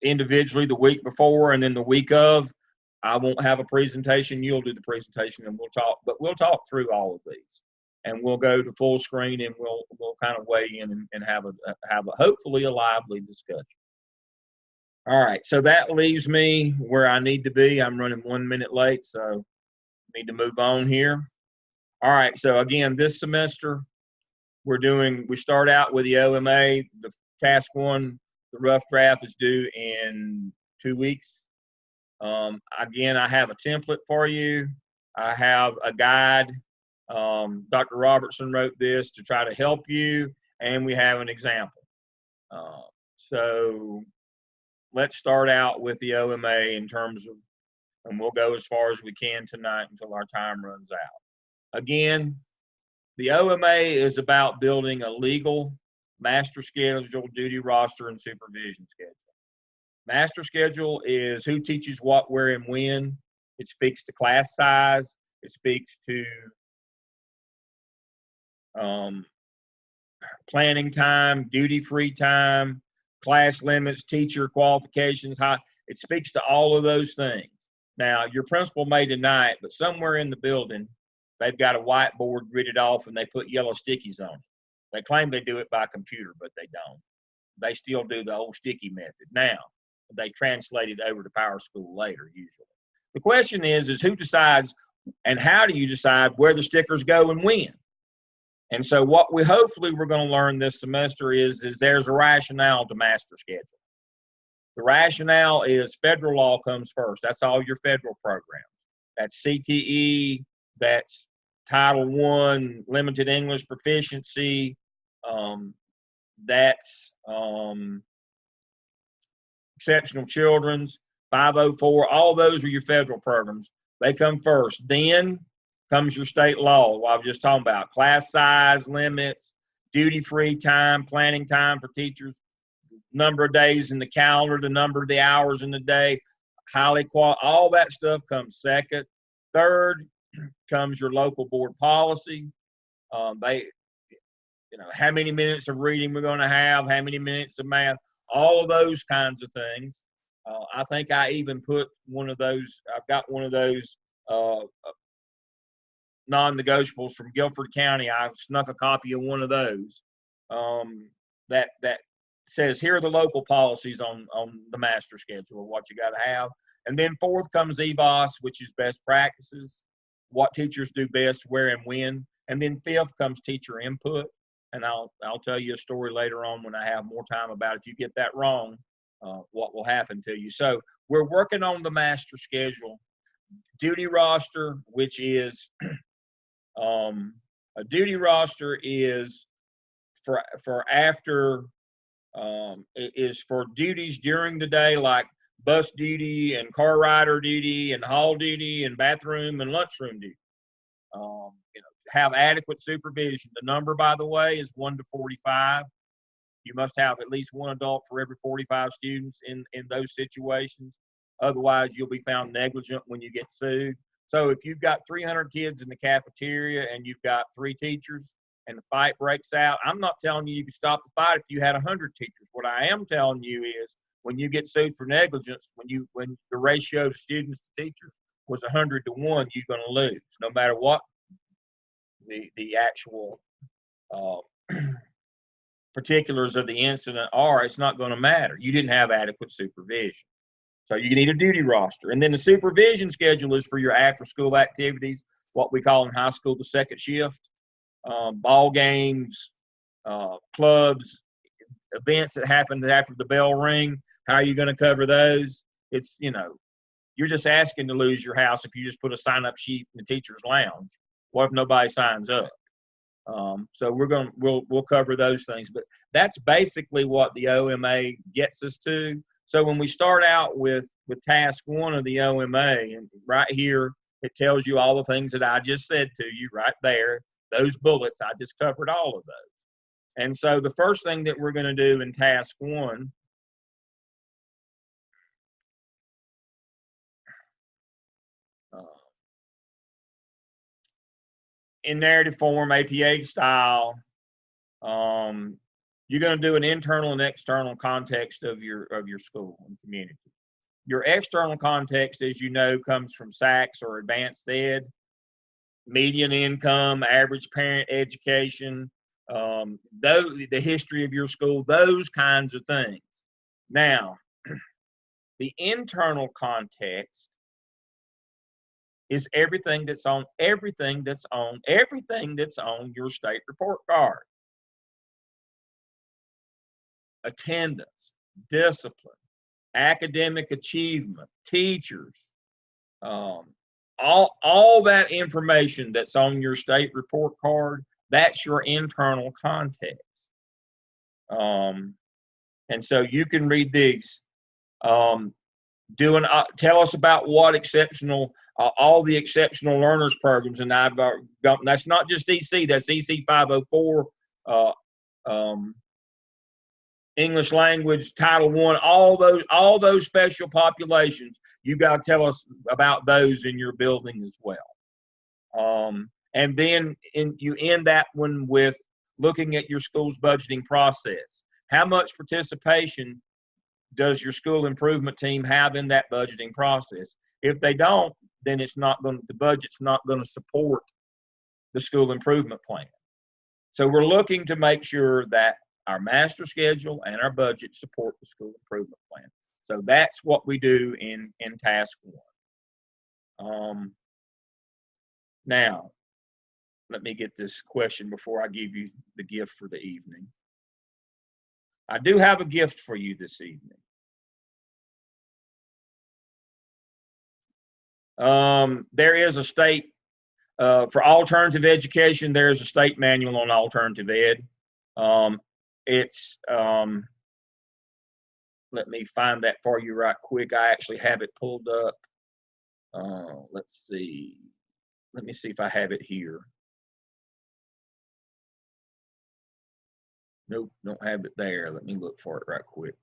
individually the week before, and then the week of, I won't have a presentation. You'll do the presentation, and we'll talk. But we'll talk through all of these, and we'll go to full screen, and we'll kind of weigh in and have a hopefully a lively discussion. All right, so that leaves me where I need to be. I'm running 1 minute late, so need to move on here. All right, so again, this semester we start out with the OMA. The task 1, the rough draft, is due in 2 weeks. Again, I have a template for you. I have a guide. Dr. Robertson wrote this to try to help you, and we have an example. So let's start out with the OMA in terms of, and we'll go as far as we can tonight until our time runs out. Again, the OMA is about building a legal master schedule, duty roster, and supervision schedule. Master schedule is who teaches what, where, and when. It speaks to class size. It speaks to planning time, duty-free time, class limits, teacher qualifications. It speaks to all of those things. Now, your principal may deny it, but somewhere in the building, they've got a whiteboard gridded off and they put yellow stickies on it. They claim they do it by computer, but they don't. They still do the old sticky method. Now, they translate it over to Power School later, usually. The question is who decides and how do you decide where the stickers go and when? And so what we're going to learn this semester is there's a rationale to master schedule. The rationale is federal law comes first. That's all your federal programs. That's CTE, that's Title I, limited English proficiency, that's exceptional children's, 504, all those are your federal programs. They come first. Then comes your state law, what I was just talking about. Class size, limits, duty-free time, planning time for teachers, number of days in the calendar, the number of the hours in the day, all that stuff comes second. Third comes your local board policy. How many minutes of reading we're going to have, how many minutes of math, all of those kinds of things. I think I even put one of those, I've got one of those non-negotiables from Guilford County. I snuck a copy of one of those that says here are the local policies on the master schedule of what you got to have. And then fourth comes EBOS, which is best practices, what teachers do best, where and when. And then fifth comes teacher input. And I'll tell you a story later on when I have more time about if you get that wrong, what will happen to you. So we're working on the master schedule. Duty roster, which is a duty roster is for after is for duties during the day, like bus duty and car rider duty and hall duty and bathroom and lunchroom duty. Have adequate supervision. The number, by the way, is 1 to 45. You must have at least one adult for every 45 students in those situations. Otherwise, you'll be found negligent when you get sued. So if you've got 300 kids in the cafeteria and you've got 3 teachers and the fight breaks out, I'm not telling you could stop the fight if you had 100 teachers. What I am telling you is when you get sued for negligence, when the ratio of students to teachers was 100 to 1, you're going to lose, no matter what the actual particulars of the incident are. It's not going to matter. You didn't have adequate supervision. So you need a duty roster. And then the supervision schedule is for your after-school activities, what we call in high school the second shift, ball games, clubs, events that happen after the bell ring. How are you going to cover those? It's, you're just asking to lose your house if you just put a sign-up sheet in the teacher's lounge. What if nobody signs up? So we'll cover those things, but that's basically what the OMA gets us to. So when we start out with task 1 of the OMA, and right here it tells you all the things that I just said to you right there. Those bullets, I just covered all of those. And so the first thing that we're going to do in task 1 in narrative form, APA style, you're going to do an internal and external context of your school and community. Your external context, as you know, comes from SACS or advanced ed, median income, average parent education, the history of your school, those kinds of things. Now, the internal context is everything that's on your state report card. Attendance, discipline, academic achievement, teachers, all that information that's on your state report card, that's your internal context. And so you can read these. Tell us about what exceptional, all the exceptional learners programs, and I've got, that's not just EC, that's EC 504, English language, Title I, all those special populations, you got to tell us about those in your building as well. And then you end that one with looking at your school's budgeting process. How much participation does your school improvement team have in that budgeting process? If they don't, then the budget's not going to support the school improvement plan. So we're looking to make sure that our master schedule and our budget support the school improvement plan. So that's what we do in task 1. Now, let me get this question before I give you the gift for the evening. I do have a gift for you this evening. There is a state, for alternative education, there is a state manual on alternative ed. Let me find that for you right quick. I actually have it pulled up. Let's see. Let me see if I have it here. Nope, don't have it there. Let me look for it right quick.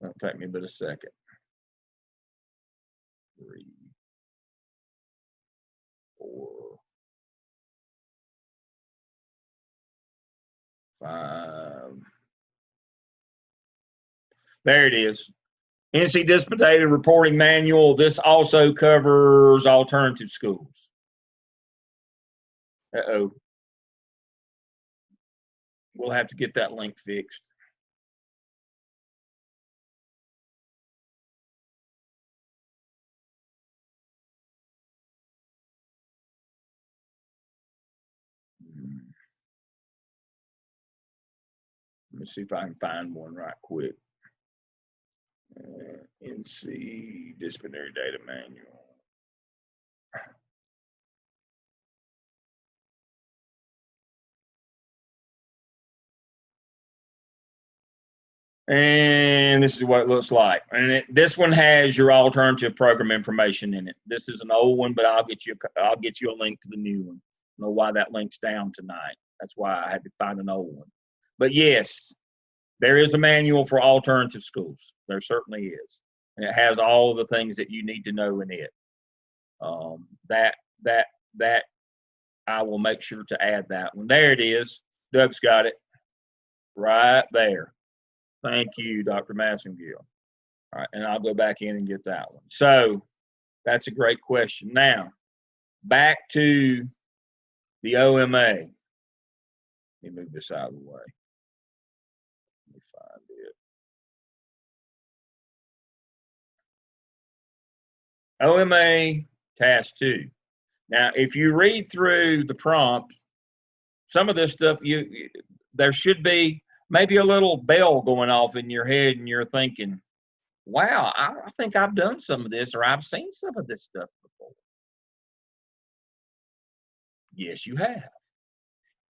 It'll take me but a second. 3, 4, 5. There it is. NC Discipline Data Reporting Manual. This also covers alternative schools. Uh-oh. We'll have to get that link fixed. Let me see if I can find one right quick. NC Disciplinary Data Manual. And this is what it looks like. And this one has your alternative program information in it. This is an old one, but I'll get you a link to the new one. I don't know why that link's down tonight. That's why I had to find an old one. But yes, there is a manual for alternative schools. There certainly is. And it has all of the things that you need to know in it. That I will make sure to add that one. There it is. Doug's got it right there. Thank you, Dr. Massengill. All right, and I'll go back in and get that one. So that's a great question. Now, back to the OMA. Let me move this out of the way. Let me find it. OMA Task 2. Now, if you read through the prompt, some of this stuff, there should be maybe a little bell going off in your head and you're thinking, wow, I think I've done some of this or I've seen some of this stuff before. Yes, you have.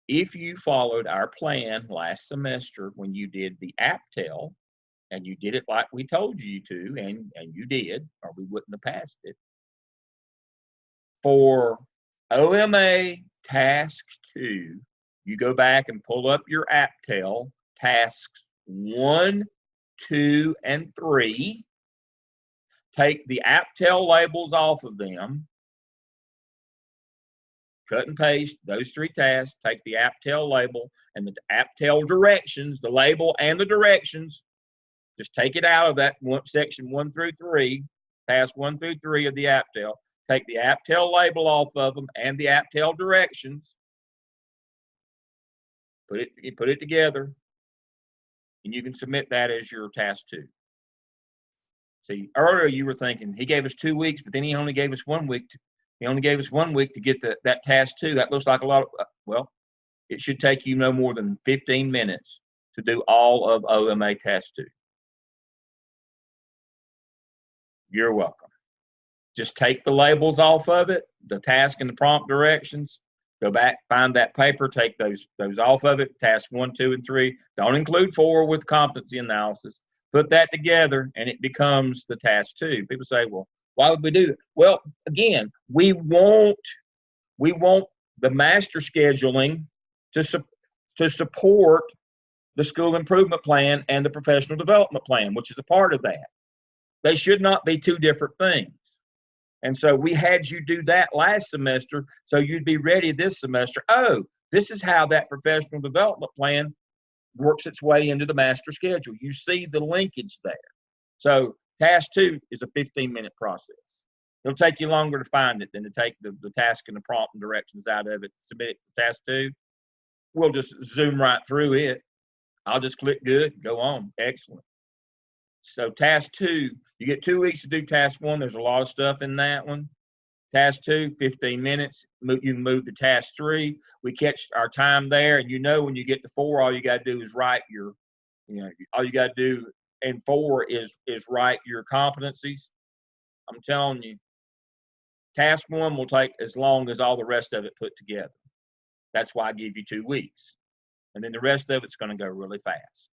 If you followed our plan last semester when you did the APTEL and you did it like we told you to, and you did, or we wouldn't have passed it. For OMA Task 2, you go back and pull up your APTEL, tasks 1, 2, and 3. Take the APTEL labels off of them. Cut and paste those 3 tasks. Take the APTEL label and the APTEL directions, the label and the directions. Just take it out of that section 1 through 3, task 1 through 3 of the APTEL. Take the APTEL label off of them and the APTEL directions. Put it together, and you can submit that as your task 2. See, earlier you were thinking he gave us 2 weeks, but then he only gave us 1 week. He only gave us 1 week to get that task 2. That looks like a lot of, well, it should take you no more than 15 minutes to do all of OMA task 2. You're welcome. Just take the labels off of it, the task and the prompt directions. Go back, find that paper, take those off of it, task 1, 2, and 3. Don't include 4 with competency analysis. Put that together, and it becomes the task 2. People say, well, why would we do that? Well, again, we want the master scheduling to support the school improvement plan and the professional development plan, which is a part of that. They should not be two different things. And so we had you do that last semester so you'd be ready this semester. Oh, this is how that professional development plan works its way into the master schedule. You see the linkage there. So task 2 is a 15-minute process. It'll take you longer to find it than to take the task and the prompt and directions out of it, submit it to task 2. We'll just zoom right through it. I'll just click good, go on. Excellent. So task 2, you get 2 weeks to do task 1. There's a lot of stuff in that one. Task 2, 15 minutes. You can move to task 3. We catch our time there, and when you get to 4, all you got to do is write your, all you got to do in 4 is write your competencies. I'm telling you, task 1 will take as long as all the rest of it put together. That's why I give you 2 weeks. And then the rest of it's going to go really fast.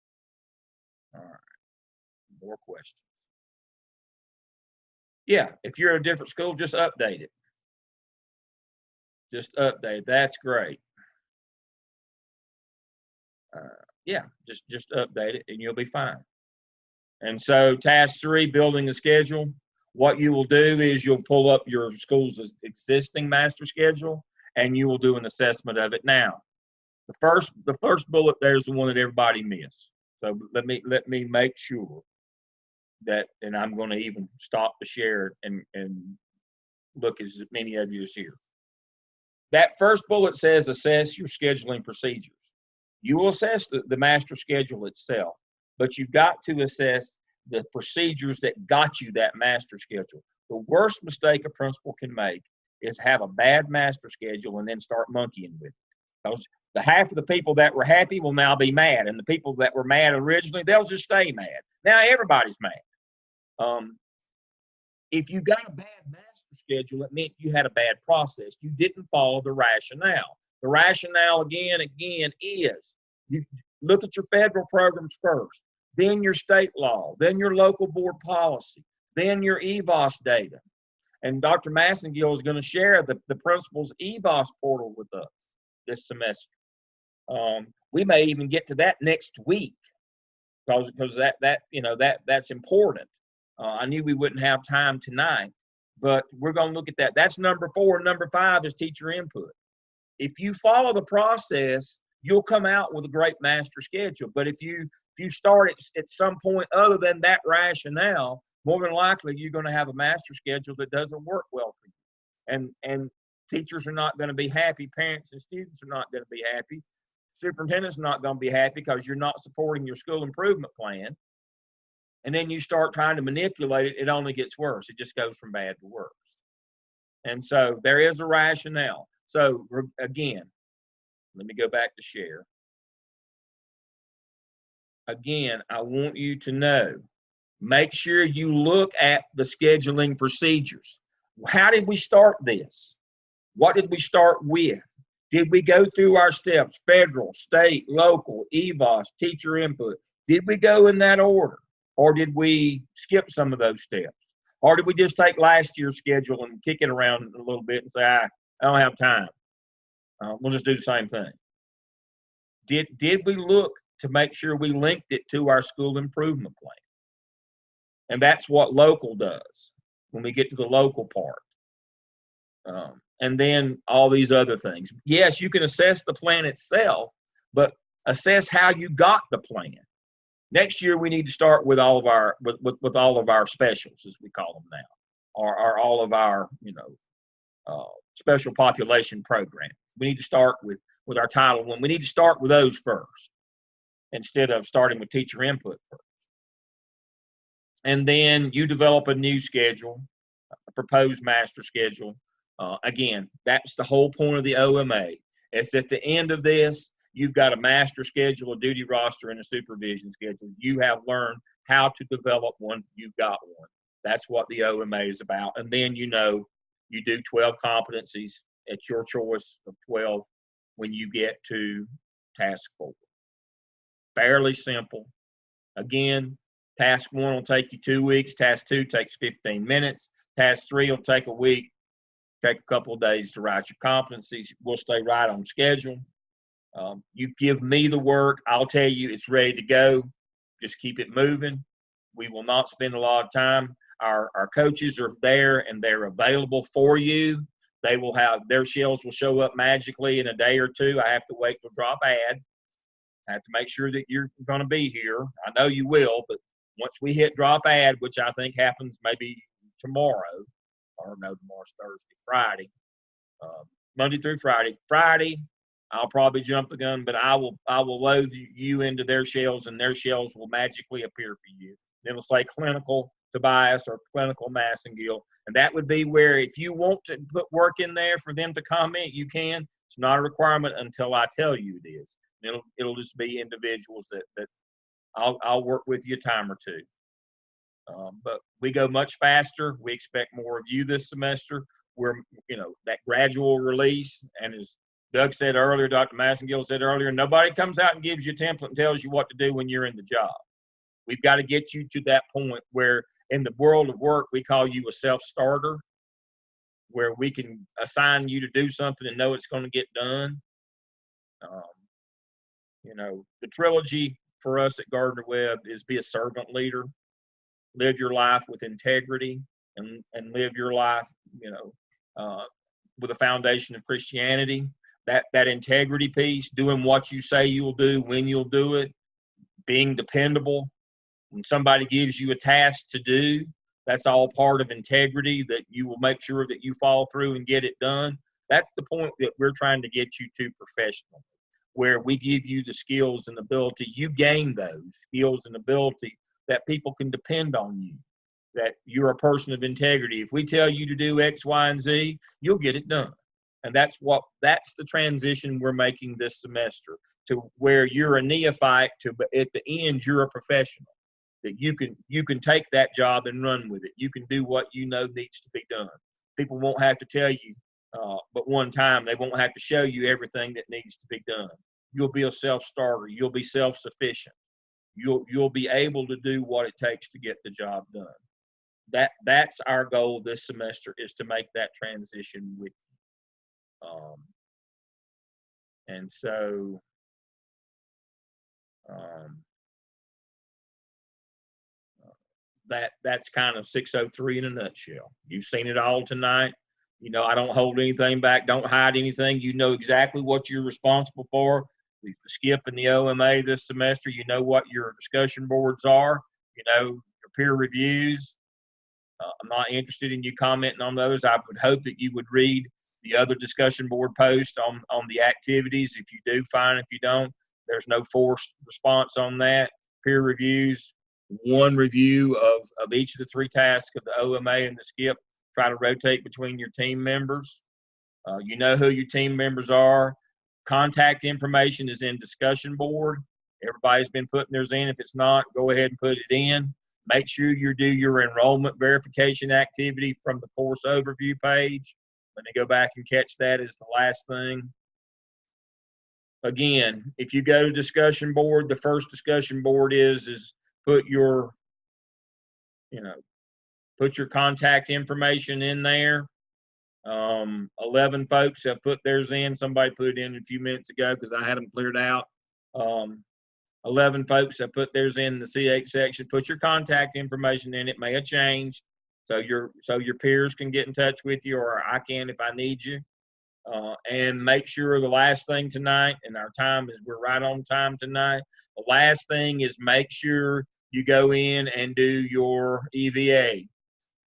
All right. More questions? Yeah, if you're at a different school, just update it. Just update. That's great. Yeah, just update it and you'll be fine. And so task 3, building a schedule. What you will do is you'll pull up your school's existing master schedule and you will do an assessment of it now. The first bullet there is the one that everybody missed. So let me make sure that, and I'm going to even stop the share and look as many of you as here. That first bullet says assess your scheduling procedures. You will assess the master schedule itself, but you've got to assess the procedures that got you that master schedule. The worst mistake a principal can make is have a bad master schedule and then start monkeying with it. Because the half of the people that were happy will now be mad, and the people that were mad originally, they'll just stay mad. Now everybody's mad. If you got a bad master schedule, it meant you had a bad process. You didn't follow the rationale. The rationale again is you look at your federal programs first, then your state law, then your local board policy, then your EVOS data. And Dr. Massengill is going to share the principal's EVOS portal with us this semester. We may even get to that next week because that's important. I knew we wouldn't have time tonight, but we're going to look at that. That's number 4. Number 5 is teacher input. If you follow the process, you'll come out with a great master schedule. But if you start at some point other than that rationale, more than likely you're going to have a master schedule that doesn't work well for you. And teachers are not going to be happy. Parents and students are not going to be happy. Superintendent's not going to be happy because you're not supporting your school improvement plan. And then you start trying to manipulate it, it only gets worse. It just goes from bad to worse. And so there is a rationale. So again, let me go back to share. Again, I want you to know, make sure you look at the scheduling procedures. How did we start this? What did we start with? Did we go through our steps, federal, state, local, EVOS, teacher input? Did we go in that order? Or did we skip some of those steps? Or did we just take last year's schedule and kick it around a little bit and say, I don't have time. We'll just do the same thing. Did we look to make sure we linked it to our school improvement plan? And that's what local does when we get to the local part. And then all these other things. Yes, you can assess the plan itself, but assess how you got the plan. Next year, we need to start with all of our with all of our specials, as we call them now, or all of our special population programs. We need to start with our Title I. We need to start with those first, instead of starting with teacher input first. And then you develop a new schedule, a proposed master schedule. Again, that's the whole point of the OMA. It's at the end of this, you've got a master schedule, a duty roster, and a supervision schedule. You have learned how to develop one. You've got one. That's what the OMA is about. And then you do 12 competencies at your choice of 12 when you get to task 4. Fairly simple. Again, task 1 will take you 2 weeks. Task 2 takes 15 minutes. Task 3 will take a week. Take a couple of days to write your competencies. We'll stay right on schedule. You give me the work, I'll tell you it's ready to go. Just keep it moving. We will not spend a lot of time. Our coaches are there and they're available for you. They will have their shells will show up magically in a day or two. I have to wait till drop ad. I have to make sure that you're going to be here. I know you will, but once we hit drop ad, which I think happens maybe tomorrow, or no, tomorrow's Thursday, Friday, Monday through Friday. Friday, I'll probably jump the gun, but I will load you into their shells, and their shells will magically appear for you. It'll say clinical Tobias or clinical Massengill, and that would be where if you want to put work in there for them to comment, you can. It's not a requirement until I tell you it is. It'll just be individuals that I'll work with you a time or two. But we go much faster. We expect more of you this semester. We're, that gradual release. And as Doug said earlier, Dr. Massengill said earlier, nobody comes out and gives you a template and tells you what to do when you're in the job. We've got to get you to that point where in the world of work, we call you a self-starter, where we can assign you to do something and know it's going to get done. The trilogy for us at Gardner Webb is be a servant leader, live your life with integrity, and live your life, with a foundation of Christianity. That integrity piece, doing what you say you'll do, when you'll do it, being dependable. When somebody gives you a task to do, that's all part of integrity, that you will make sure that you follow through and get it done. That's the point that we're trying to get you to professionally, where we give you the skills and ability. You gain those skills and ability that people can depend on you, that you're a person of integrity. If we tell you to do X, Y, and Z, you'll get it done. And that's the transition we're making this semester, to where you're a neophyte but at the end you're a professional, that you can take that job and run with it. You can do what you know needs to be done. People won't have to tell you, but one time they won't have to show you everything that needs to be done. You'll be a self-starter. You'll be self-sufficient. You'll be able to do what it takes to get the job done. That's our goal this semester, is to make that transition with you. And so that's kind of 603 in a nutshell. You've seen it all tonight. I don't hold anything back. Don't hide anything. You know exactly what you're responsible for. The skip and the OMA this semester, you know what your discussion boards are, your peer reviews. I'm not interested in you commenting on those. I would hope that you would read the other discussion board post on the activities. If you do, fine. If you don't, there's no forced response on that. Peer reviews, one review of each of the three tasks of the OMA and the skip. Try to rotate between your team members. You know who your team members are. Contact information is in discussion board. Everybody's been putting theirs in. If it's not, go ahead and put it in. Make sure you do your enrollment verification activity from the course overview page. Let me go back and catch that as the last thing. Again, if you go to discussion board, the first discussion board is put your contact information in there. 11 folks have put theirs in. Somebody put it in a few minutes ago because I had them cleared out. 11 folks have put theirs in the CH section. Put your contact information in. It may have changed, so your peers can get in touch with you, or I can if I need you. And make sure the last thing tonight, and our time is, we're right on time tonight. The last thing is make sure you go in and do your EVA.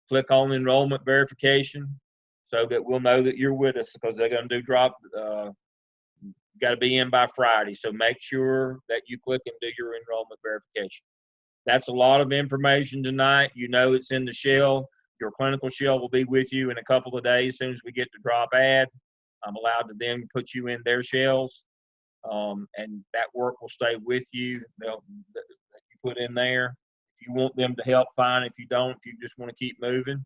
Click on enrollment verification so that we'll know that you're with us, because they're going to do drop. Got to be in by Friday. So make sure that you click and do your enrollment verification. That's a lot of information tonight. It's in the shell. Your clinical shell will be with you in a couple of days. As soon as we get to drop ad, I'm allowed to then put you in their shells. And that work will stay with you that you put in there. If you want them to help, fine. If you don't, if you just want to keep moving,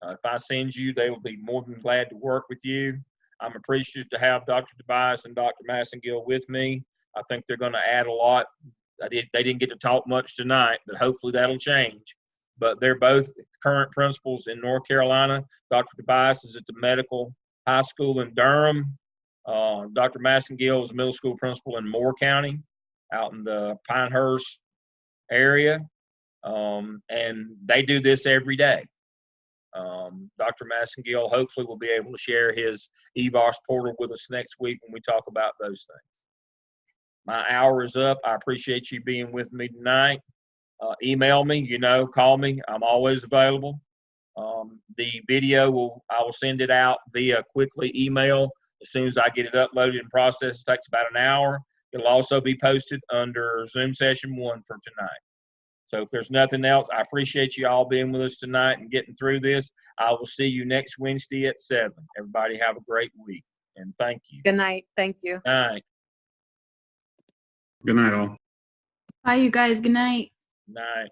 if I send you, they will be more than glad to work with you. I'm appreciative to have Dr. Tobias and Dr. Massengill with me. I think they're going to add a lot. They didn't get to talk much tonight, but hopefully that'll change. But they're both current principals in North Carolina. Dr. Tobias is at the Medical High School in Durham. Dr. Massengill is middle school principal in Moore County, out in the Pinehurst area, and they do this every day. Dr. Massengill hopefully will be able to share his EVOS portal with us next week when we talk about those things. My hour is up. I appreciate you being with me tonight. Email me, call me. I'm always available. The video, I will send it out via quickly email as soon as I get it uploaded and processed. It takes about an hour. It'll also be posted under Zoom session 1 for tonight. So if there's nothing else, I appreciate you all being with us tonight and getting through this. I will see you next Wednesday at 7. Everybody have a great week, and thank you. Good night. Thank you. Good night. Good night, all. Bye, you guys. Good night. Good night.